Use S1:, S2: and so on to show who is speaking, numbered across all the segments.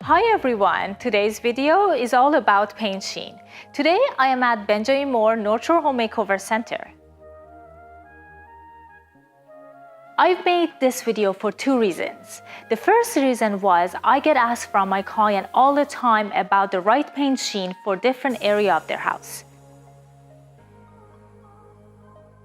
S1: Hi everyone, today's video is all about paint sheen. Today I am at Benjamin Moore North Shore Home Makeover Center. I've made this video for two reasons. The first reason was I get asked from my client all the time about the right paint sheen for different area of their house.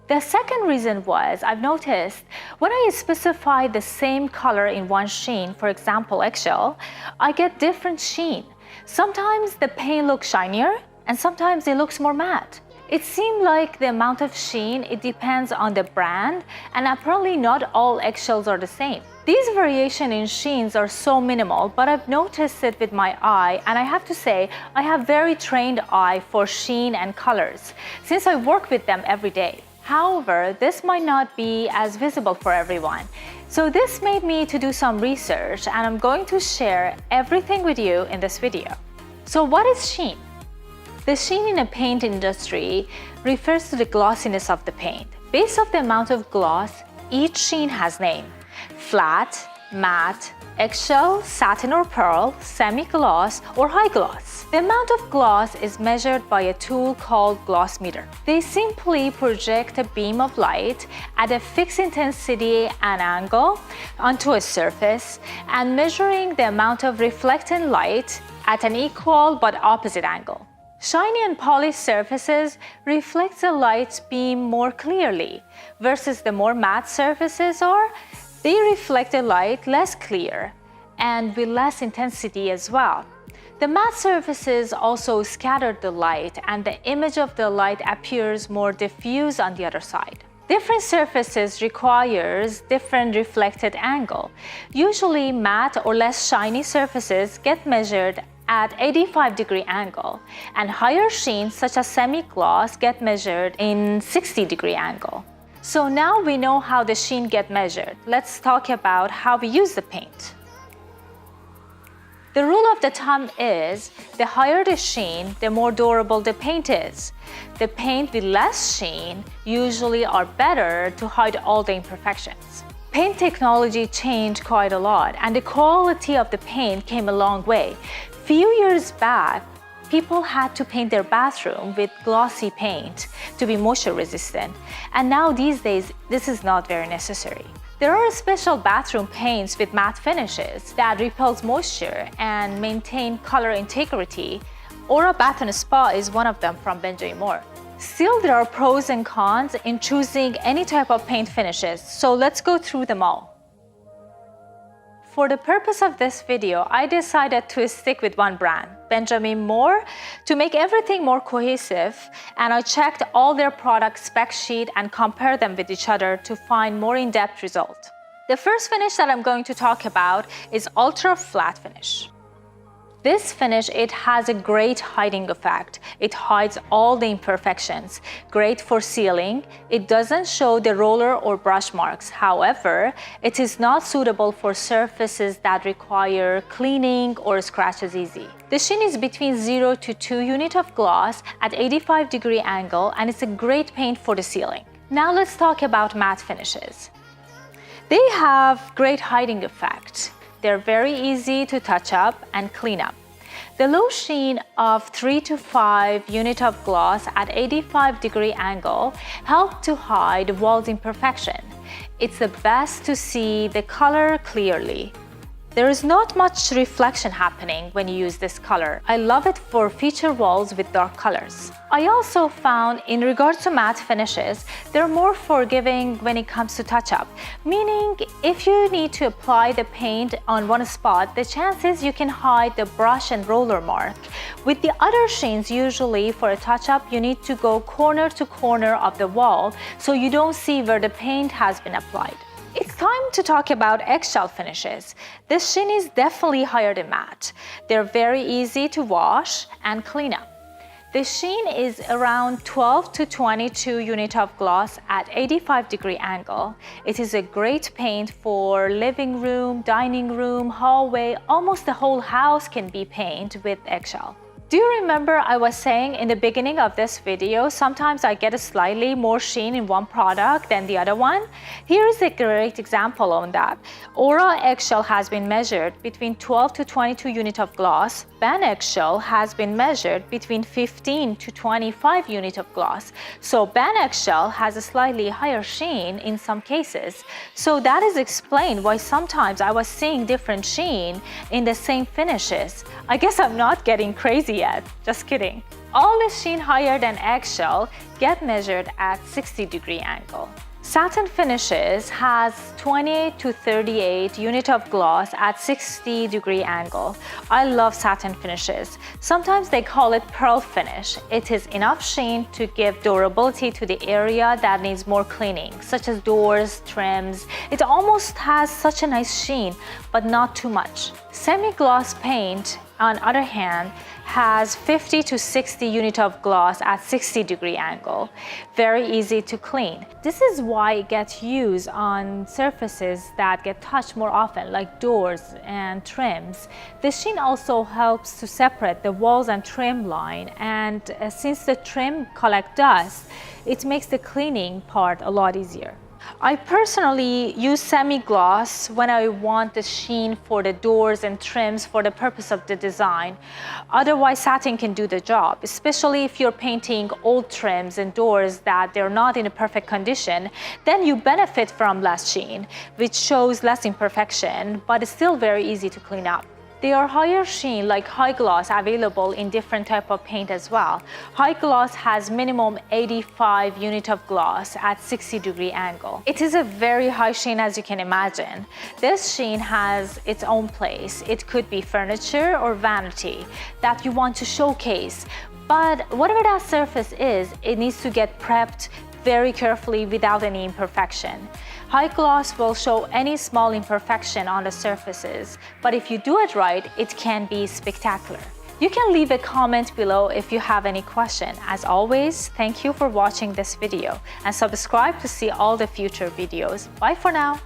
S1: The second reason was I've noticed when I specify the same color in one sheen, for example eggshell, I get different sheen. Sometimes the paint looks shinier and sometimes it looks more matte. It seemed like the amount of sheen, it depends on the brand, and apparently not all eggshells are the same. These variations in sheens are so minimal, but I've noticed it with my eye, and I have to say I have very trained eye for sheen and colors since I work with them every day. However, this might not be as visible for everyone. So this made me to do some research, and I'm going to share everything with you in this video. So what is sheen? The sheen in the paint industry refers to the glossiness of the paint. Based on the amount of gloss, each sheen has name: flat, matte, eggshell, satin or pearl, semi-gloss, or high gloss. The amount of gloss is measured by a tool called gloss meter. They simply project a beam of light at a fixed intensity and angle onto a surface and measuring the amount of reflected light at an equal but opposite angle. Shiny and polished surfaces reflect the light beam more clearly, versus the more matte surfaces they reflect the light less clear and with less intensity as well. The matte surfaces also scatter the light, and the image of the light appears more diffuse on the other side. Different surfaces requires different reflected angle. Usually matte or less shiny surfaces get measured at 85-degree angle, and higher sheens such as semi-gloss get measured in 60-degree angle. So now we know how the sheen get measured. Let's talk about how we use the paint. The rule of the thumb is the higher the sheen, the more durable the paint is. The paint with less sheen usually are better to hide all the imperfections. Paint technology changed quite a lot, and the quality of the paint came a long way. Few years back, people had to paint their bathroom with glossy paint to be moisture resistant, and now these days this is not very necessary. There are special bathroom paints with matte finishes that repels moisture and maintain color integrity. Aura Bath and Spa is one of them from Benjamin Moore. Still, there are pros and cons in choosing any type of paint finishes, so let's go through them all. For the purpose of this video, I decided to stick with one brand, Benjamin Moore, to make everything more cohesive, and I checked all their product spec sheet and compared them with each other to find more in-depth result. The first finish that I'm going to talk about is Ultra Flat Finish. This finish, it has a great hiding effect. It hides all the imperfections. Great for sealing. It doesn't show the roller or brush marks. However, it is not suitable for surfaces that require cleaning or scratches easy. The sheen is between 0 to 2 units of gloss at 85-degree angle, and it's a great paint for the ceiling. Now let's talk about matte finishes. They have great hiding effect. They're very easy to touch up and clean up. The low sheen of 3 to 5 units of gloss at 85-degree angle help to hide walls imperfection. It's the best to see the color clearly. There is not much reflection happening when you use this color. I love it for feature walls with dark colors. I also found in regards to matte finishes, they're more forgiving when it comes to touch-up, meaning if you need to apply the paint on one spot, the chances you can hide the brush and roller mark. With the other sheens, usually for a touch-up, you need to go corner to corner of the wall so you don't see where the paint has been applied. It's time to talk about eggshell finishes. This sheen is definitely higher than matte. They're very easy to wash and clean up. The sheen is around 12 to 22 units of gloss at 85-degree angle. It is a great paint for living room, dining room, hallway. Almost the whole house can be painted with eggshell. Do you remember I was saying in the beginning of this video, sometimes I get a slightly more sheen in one product than the other one? Here is a great example on that. Aura Eggshell has been measured between 12 to 22 units of gloss. Ben Eggshell has been measured between 15 to 25 units of gloss. So Ben Eggshell has a slightly higher sheen in some cases. So that is explained why sometimes I was seeing different sheen in the same finishes. I guess I'm not getting crazy yet. Just kidding. All the sheen higher than Eggshell get measured at 60-degree angle. Satin Finishes has 28 to 38 units of gloss at 60-degree angle. I love Satin Finishes. Sometimes they call it pearl finish. It is enough sheen to give durability to the area that needs more cleaning, such as doors, trims. It almost has such a nice sheen, but not too much. Semi-gloss paint, on the other hand, has 50 to 60 units of gloss at 60-degree angle. Very easy to clean. This is why it gets used on surfaces that get touched more often, like doors and trims. The sheen also helps to separate the walls and trim line, and since the trim collect dust, it makes the cleaning part a lot easier. I personally use semi-gloss when I want the sheen for the doors and trims for the purpose of the design. Otherwise, satin can do the job, especially if you're painting old trims and doors that they're not in a perfect condition. Then you benefit from less sheen, which shows less imperfection, but it's still very easy to clean up. There are higher sheen like high gloss available in different type of paint as well. High gloss has minimum 85 units of gloss at 60-degree angle. It is a very high sheen, as you can imagine. This sheen has its own place. It could be furniture or vanity that you want to showcase. But whatever that surface is, it needs to get prepped very carefully without any imperfection. High gloss will show any small imperfection on the surfaces, but if you do it right, it can be spectacular. You can leave a comment below if you have any question. As always, thank you for watching this video and subscribe to see all the future videos. Bye for now.